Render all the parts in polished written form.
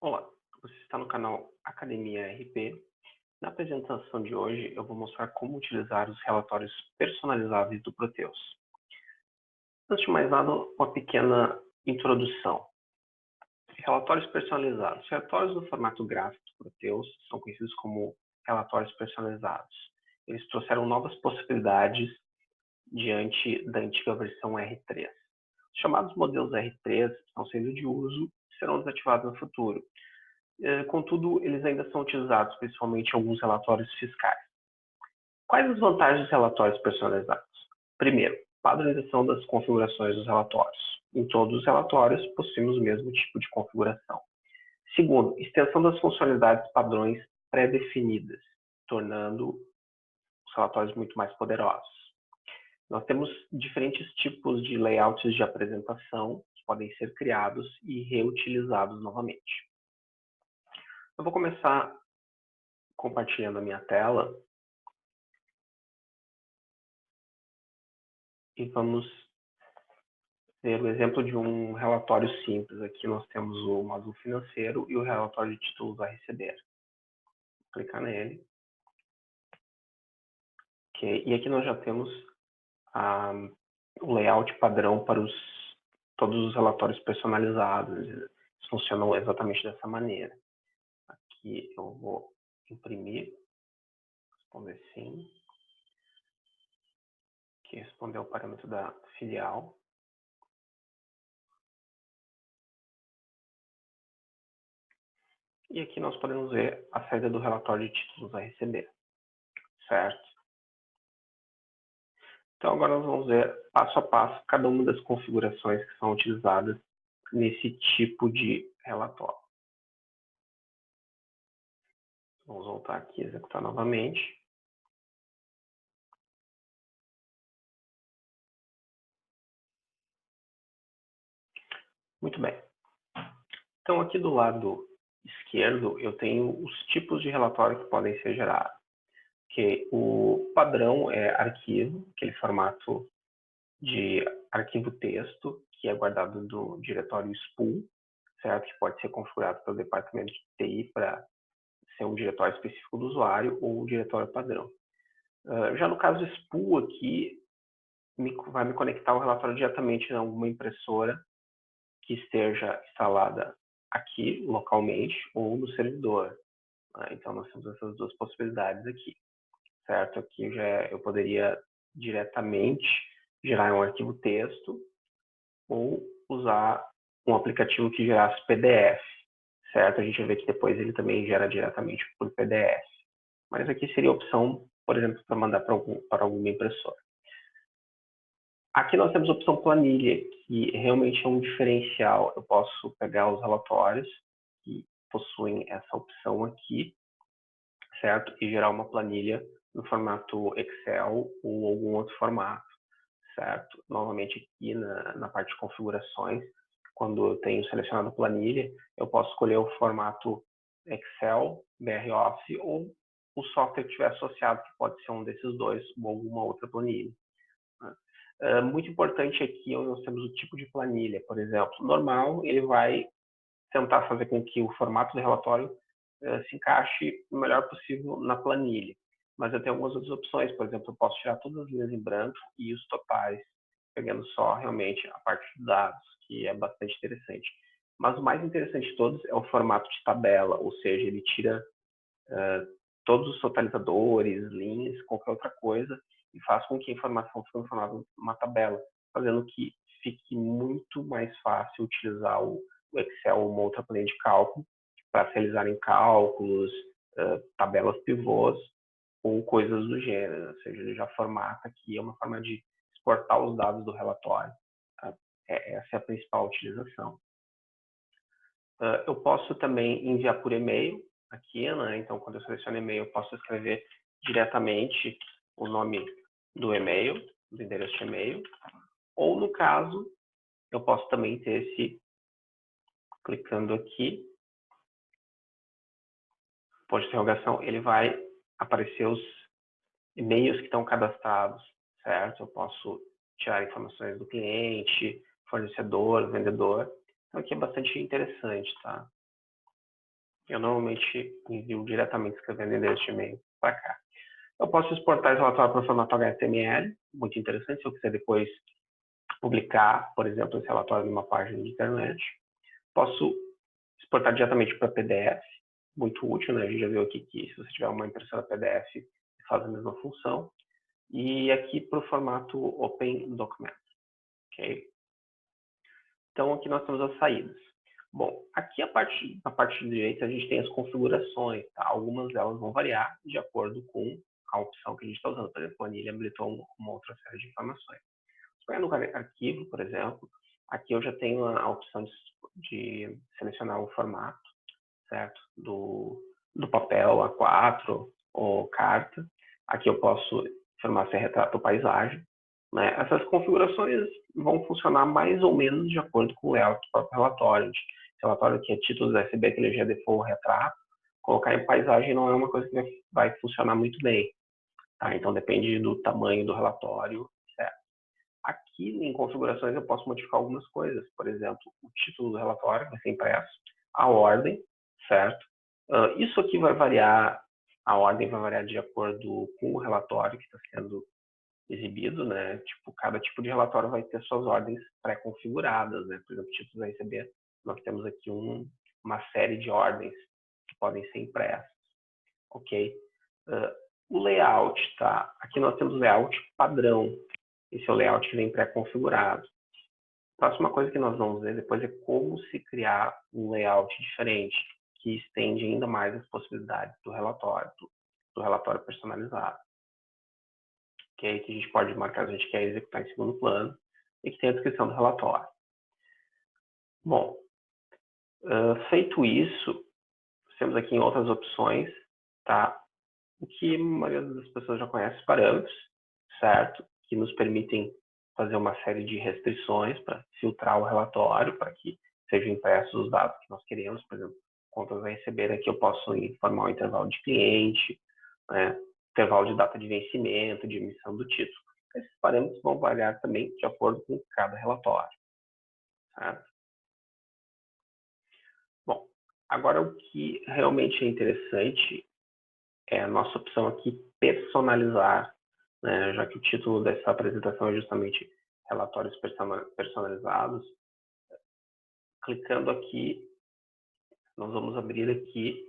Olá, você está no canal Academia RP. Na apresentação de hoje, eu vou mostrar como utilizar os relatórios personalizáveis do Proteus. Antes de mais nada, uma pequena introdução. Relatórios personalizados. Relatórios no formato gráfico do Proteus são conhecidos como relatórios personalizados. Eles trouxeram novas possibilidades diante da antiga versão R3. Os chamados modelos R3 estão sendo de uso e serão desativados no futuro. Contudo, eles ainda são utilizados principalmente em alguns relatórios fiscais. Quais as vantagens dos relatórios personalizados? Primeiro, padronização das configurações dos relatórios. Em todos os relatórios, possuímos o mesmo tipo de configuração. Segundo, extensão das funcionalidades padrões pré-definidas, tornando os relatórios muito mais poderosos. Nós temos diferentes tipos de layouts de apresentação que podem ser criados e reutilizados novamente. Eu vou começar compartilhando a minha tela e vamos ver o exemplo de um relatório simples. Aqui nós temos o módulo financeiro e o relatório de títulos a receber. Vou clicar nele. Okay. E aqui nós já temos o layout padrão para todos os relatórios personalizados. Eles funcionam exatamente dessa maneira. Aqui eu vou imprimir, responder sim. Aqui responder o parâmetro da filial. E aqui nós podemos ver a saída do relatório de títulos a receber, certo? Então agora nós vamos ver passo a passo cada uma das configurações que são utilizadas nesse tipo de relatório. Vamos voltar aqui e executar novamente. Muito bem. Então aqui do lado esquerdo eu tenho os tipos de relatório que podem ser gerados. Que o padrão é arquivo, aquele formato de arquivo texto, que é guardado no diretório spool, certo? Que pode ser configurado pelo departamento de TI para ser um diretório específico do usuário ou um diretório padrão. Já no caso spool aqui, vai me conectar o relatório diretamente em alguma impressora que esteja instalada aqui localmente ou no servidor. Então nós temos essas duas possibilidades aqui, certo? Aqui eu poderia diretamente gerar um arquivo texto ou usar um aplicativo que gerasse PDF, certo? A gente vai ver que depois ele também gera diretamente por PDF. Mas aqui seria a opção, por exemplo, para mandar para alguma impressora. Aqui nós temos a opção planilha, que realmente é um diferencial. Eu posso pegar os relatórios que possuem essa opção aqui, certo? E gerar uma planilha no formato Excel ou algum outro formato, certo? Novamente aqui na parte de configurações, quando eu tenho selecionado a planilha, eu posso escolher o formato Excel, BROffice ou o software que estiver associado, que pode ser um desses dois ou alguma outra planilha. Muito importante aqui, nós temos o tipo de planilha, por exemplo. Normal, ele vai tentar fazer com que o formato do relatório se encaixe o melhor possível na planilha. Mas eu tenho algumas outras opções, por exemplo, eu posso tirar todas as linhas em branco e os totais, pegando só realmente a parte de dados, que é bastante interessante. Mas o mais interessante de todos é o formato de tabela, ou seja, ele tira todos os totalizadores, linhas, qualquer outra coisa, e faz com que a informação fique informada numa tabela, fazendo que fique muito mais fácil utilizar o Excel ou uma outra planilha de cálculo para realizarem cálculos, tabelas pivôs ou coisas do gênero. Ou seja, ele já formata aqui, é uma forma de exportar os dados do relatório. Tá? Essa é a principal utilização. Eu posso também enviar por e-mail aqui, né? Então, quando eu seleciono e-mail, eu posso escrever diretamente o nome do e-mail, do endereço de e-mail. Ou, no caso, eu posso também ter clicando aqui, ponto de interrogação, ele vai aparecer os e-mails que estão cadastrados, certo? Eu posso tirar informações do cliente, fornecedor, vendedor. Então, aqui é bastante interessante, tá? Eu normalmente envio diretamente escrevendo endereço de e-mail para cá. Eu posso exportar esse relatório para o formato HTML, muito interessante, se eu quiser depois publicar, por exemplo, esse relatório numa página de internet. Posso exportar diretamente para PDF, muito útil, né? A gente já viu aqui que se você tiver uma impressora PDF, faz a mesma função. E aqui para o formato Open Document, ok? Então aqui nós temos as saídas. Bom, aqui na parte direita a gente tem as configurações, tá? Algumas delas vão variar de acordo com a opção que a gente está usando. Por exemplo, a Anilha habilitou uma outra série de informações. Se eu no arquivo, por exemplo, aqui eu já tenho a opção de selecionar o formato, certo? Do papel A4 ou carta. Aqui eu posso informar se é retrato ou paisagem. Né? Essas configurações vão funcionar mais ou menos de acordo com o layout do próprio relatório. Se o relatório que é títulos SB, que ele já default retrato, colocar em paisagem não é uma coisa que vai funcionar muito bem. Tá? Então depende do tamanho do relatório, certo? Aqui em configurações eu posso modificar algumas coisas. Por exemplo, o título do relatório vai ser impresso, a ordem, certo? Isso aqui vai variar, a ordem vai variar de acordo com o relatório que está sendo exibido, né? Tipo, cada tipo de relatório vai ter suas ordens pré-configuradas, né? Por exemplo, títulos a receber, nós temos aqui uma série de ordens que podem ser impressas, ok? O layout, tá? Aqui nós temos o layout padrão. Esse é o layout que vem pré-configurado. A próxima coisa que nós vamos ver depois é como se criar um layout diferente, que estende ainda mais as possibilidades do relatório personalizado. Okay? Que a gente pode marcar se a gente quer executar em segundo plano e que tem a descrição do relatório. Bom, feito isso, temos aqui em outras opções, tá? O que a maioria das pessoas já conhece, os parâmetros, certo? Que nos permitem fazer uma série de restrições para filtrar o relatório, para que sejam impressos os dados que nós queremos. Por exemplo, contas a receber, aqui eu posso informar o intervalo de cliente, né? Intervalo de data de vencimento, de emissão do título. Esses parâmetros vão variar também de acordo com cada relatório, certo? Bom, agora o que realmente é interessante é a nossa opção aqui personalizar, né? Já que o título dessa apresentação é justamente relatórios personalizados. Clicando aqui, nós vamos abrir aqui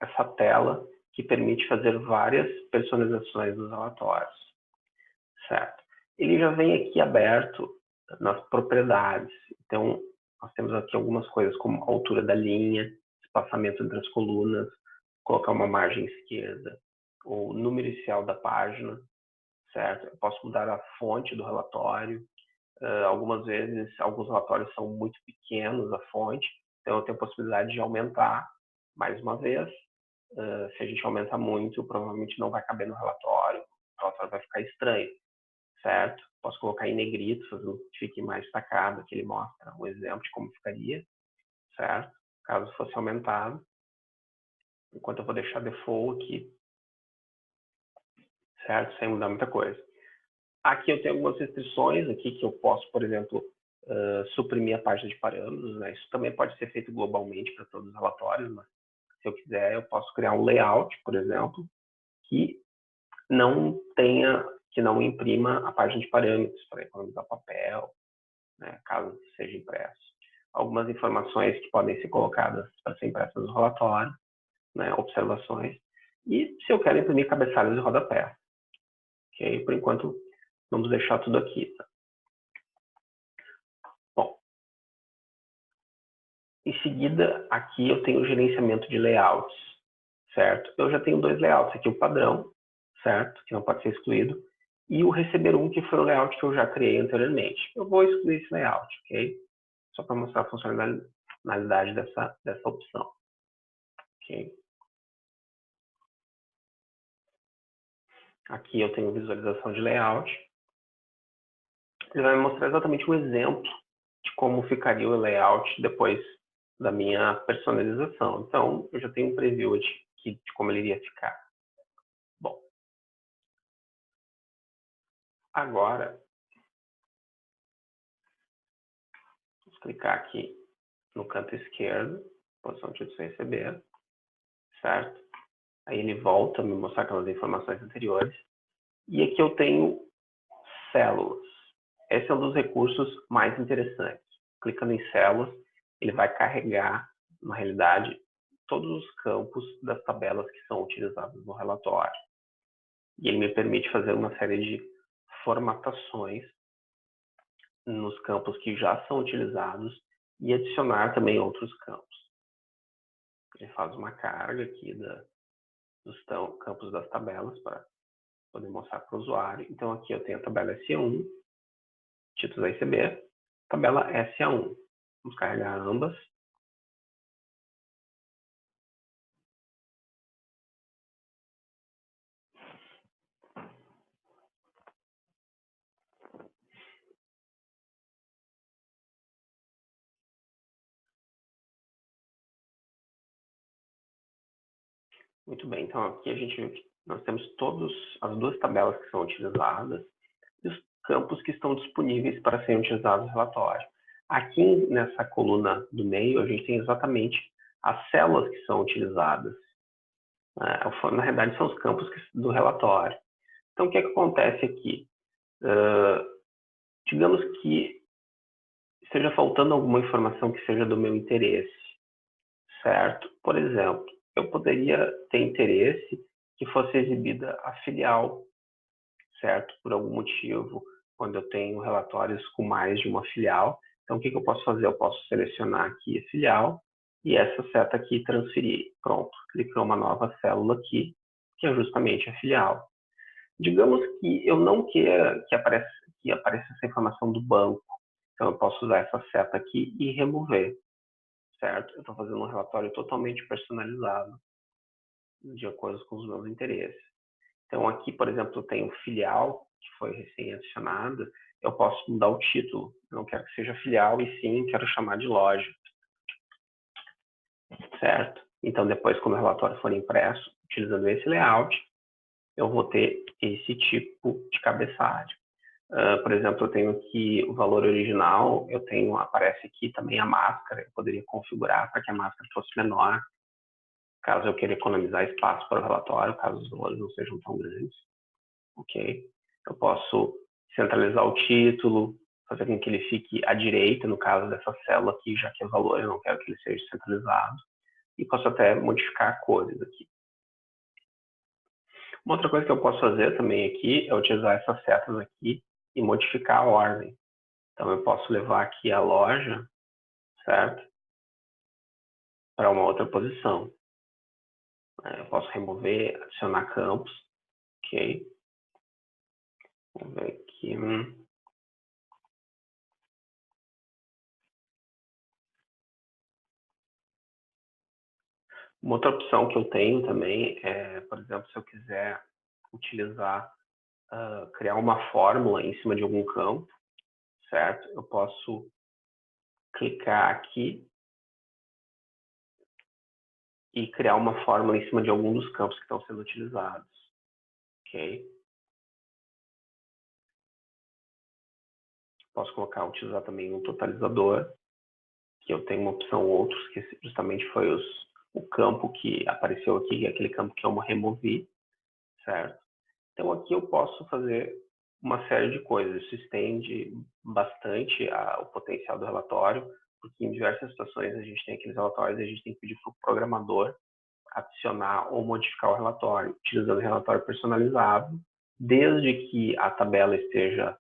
essa tela que permite fazer várias personalizações dos relatórios, certo? Ele já vem aqui aberto nas propriedades. Então, nós temos aqui algumas coisas como a altura da linha, espaçamento entre as colunas, colocar uma margem esquerda, o número inicial da página, certo? Eu posso mudar a fonte do relatório. Algumas vezes, alguns relatórios são muito pequenos a fonte, então eu tenho a possibilidade de aumentar mais uma vez. Se a gente aumenta muito, provavelmente não vai caber no relatório, o relatório vai ficar estranho, certo? Posso colocar em negrito, fazendo que fique mais destacado, que ele mostra um exemplo de como ficaria, certo? Caso fosse aumentado. Enquanto eu vou deixar default aqui, certo? Sem mudar muita coisa. Aqui eu tenho algumas restrições aqui que eu posso, por exemplo, suprimir a página de parâmetros, né? Isso também pode ser feito globalmente para todos os relatórios, mas se eu quiser, eu posso criar um layout, por exemplo, que não imprima a página de parâmetros para economizar papel, né, caso seja impresso. Algumas informações que podem ser colocadas para ser impressas no relatório, né, observações, e se eu quero imprimir cabeçalhos e rodapé. Ok? Por enquanto, vamos deixar tudo aqui. Tá? Bom, em seguida, aqui eu tenho o gerenciamento de layouts, certo? Eu já tenho dois layouts aqui, o padrão, certo? Que não pode ser excluído, e o receber um, que foi o layout que eu já criei anteriormente. Eu vou excluir esse layout, ok? Só para mostrar a funcionalidade dessa opção. Ok? Aqui eu tenho visualização de layout. Ele vai me mostrar exatamente um exemplo de como ficaria o layout depois da minha personalização. Então, eu já tenho um preview de como ele iria ficar. Bom, agora, vamos clicar aqui no canto esquerdo, posição de títulos a receber, certo? Aí ele volta a me mostrar aquelas informações anteriores. E aqui eu tenho células. Esse é um dos recursos mais interessantes. Clicando em células, ele vai carregar, na realidade, todos os campos das tabelas que são utilizadas no relatório. E ele me permite fazer uma série de formatações nos campos que já são utilizados e adicionar também outros campos. Ele faz uma carga aqui dos campos das tabelas para poder mostrar para o usuário. Então aqui eu tenho a tabela SA1, títulos a receber, tabela SA1. Vamos carregar ambas. Muito bem, então aqui a gente viu que nós temos as duas tabelas que são utilizadas e os campos que estão disponíveis para serem utilizados no relatório. Aqui nessa coluna do meio, a gente tem exatamente as células que são utilizadas. Na realidade, são os campos do relatório. Então, o que acontece aqui? Digamos que esteja faltando alguma informação que seja do meu interesse, certo? Por exemplo, eu poderia ter interesse que fosse exibida a filial, certo? Por algum motivo, quando eu tenho relatórios com mais de uma filial. Então, o que eu posso fazer? Eu posso selecionar aqui a filial e essa seta aqui transferir. Pronto, clicou uma nova célula aqui, que é justamente a filial. Digamos que eu não queira que apareça essa informação do banco. Então, eu posso usar essa seta aqui e remover, certo? Eu estou fazendo um relatório totalmente personalizado, de acordo com os meus interesses. Então, aqui, por exemplo, eu tenho filial, que foi recém-adicionada, eu posso mudar o título. Eu não quero que seja filial, e sim quero chamar de loja, certo? Então, depois, quando o relatório for impresso, utilizando esse layout, eu vou ter esse tipo de cabeçalho. Por exemplo, eu tenho aqui o valor original, aparece aqui também a máscara, eu poderia configurar para que a máscara fosse menor, caso eu queira economizar espaço para o relatório, caso os valores não sejam tão grandes. Ok? Eu posso centralizar o título, fazer com que ele fique à direita, no caso dessa célula aqui, já que é valor, eu não quero que ele seja centralizado. E posso até modificar cores aqui. Uma outra coisa que eu posso fazer também aqui é utilizar essas setas aqui e modificar a ordem. Então, eu posso levar aqui a loja, certo? Para uma outra posição. Eu posso remover, adicionar campos. Ok. Vamos ver aqui. Uma outra opção que eu tenho também é, por exemplo, se eu quiser utilizar, criar uma fórmula em cima de algum campo, certo? Eu posso clicar aqui e criar uma fórmula em cima de algum dos campos que estão sendo utilizados, ok? Posso utilizar também um totalizador, que eu tenho uma opção outros, que justamente foi o campo que apareceu aqui, que é aquele campo que eu removi, certo? Então aqui eu posso fazer uma série de coisas. Isso estende bastante o potencial do relatório, porque em diversas situações a gente tem aqueles relatórios e a gente tem que pedir para o programador adicionar ou modificar o relatório, utilizando o relatório personalizado, desde que a tabela esteja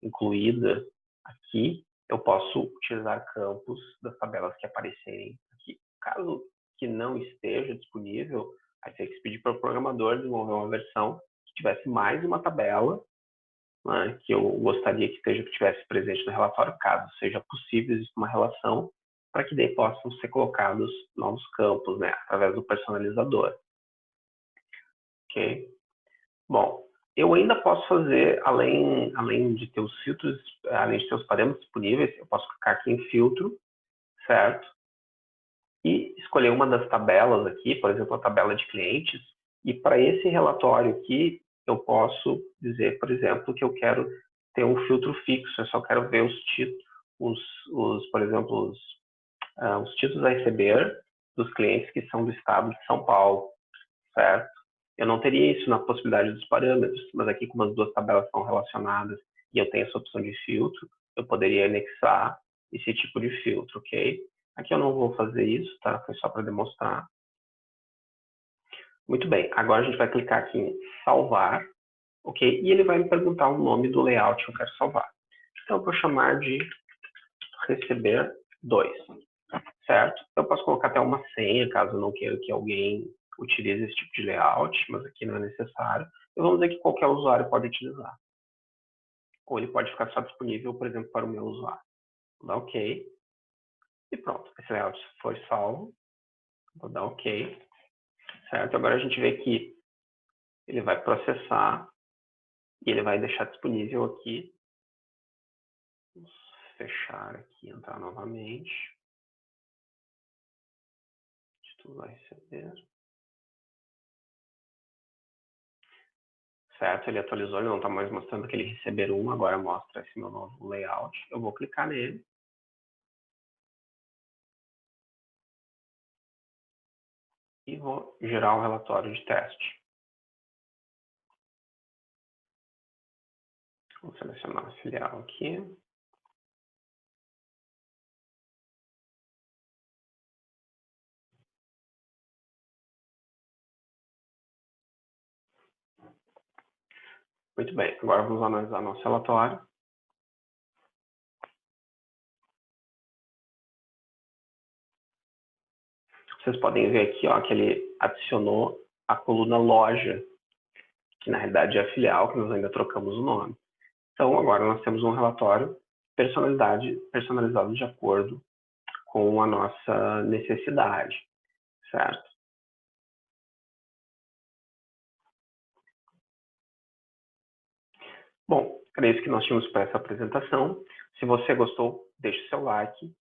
incluída aqui, eu posso utilizar campos das tabelas que aparecerem aqui. Caso que não esteja disponível, aí tem que pedir para o programador desenvolver uma versão que tivesse mais uma tabela, né, que eu gostaria que tivesse presente no relatório, caso seja possível, existe uma relação, para que daí possam ser colocados novos campos, né, através do personalizador. Ok? Bom, eu ainda posso fazer, além de ter os filtros, além de ter os parâmetros disponíveis, eu posso clicar aqui em filtro, certo? E escolher uma das tabelas aqui, por exemplo, a tabela de clientes, e para esse relatório aqui, eu posso dizer, por exemplo, que eu quero ter um filtro fixo, eu só quero ver os títulos, por exemplo, os títulos a receber dos clientes que são do estado de São Paulo, certo? Eu não teria isso na possibilidade dos parâmetros, mas aqui como as duas tabelas são relacionadas e eu tenho essa opção de filtro, eu poderia anexar esse tipo de filtro, ok? Aqui eu não vou fazer isso, tá? Foi só para demonstrar. Muito bem, agora a gente vai clicar aqui em salvar, ok? E ele vai me perguntar o nome do layout que eu quero salvar. Então eu vou chamar de receber 2, certo? Eu posso colocar até uma senha, caso eu não queira que alguém utilize esse tipo de layout, mas aqui não é necessário. E vamos dizer que qualquer usuário pode utilizar. Ou ele pode ficar só disponível, por exemplo, para o meu usuário. Vou dar OK. E pronto, esse layout foi salvo. Vou dar OK. Certo? Agora a gente vê que ele vai processar e ele vai deixar disponível aqui. Vamos fechar aqui, entrar novamente. Título vai receber. Certo, ele atualizou, ele não está mais mostrando aquele receber 1, agora mostra esse meu novo layout. Eu vou clicar nele. E vou gerar um relatório de teste. Vou selecionar a filial aqui. Muito bem, agora vamos analisar nosso relatório. Vocês podem ver aqui ó, que ele adicionou a coluna loja, que na realidade é a filial, que nós ainda trocamos o nome. Então agora nós temos um relatório personalizado de acordo com a nossa necessidade, certo? Bom, era isso que nós tínhamos para essa apresentação. Se você gostou, deixe seu like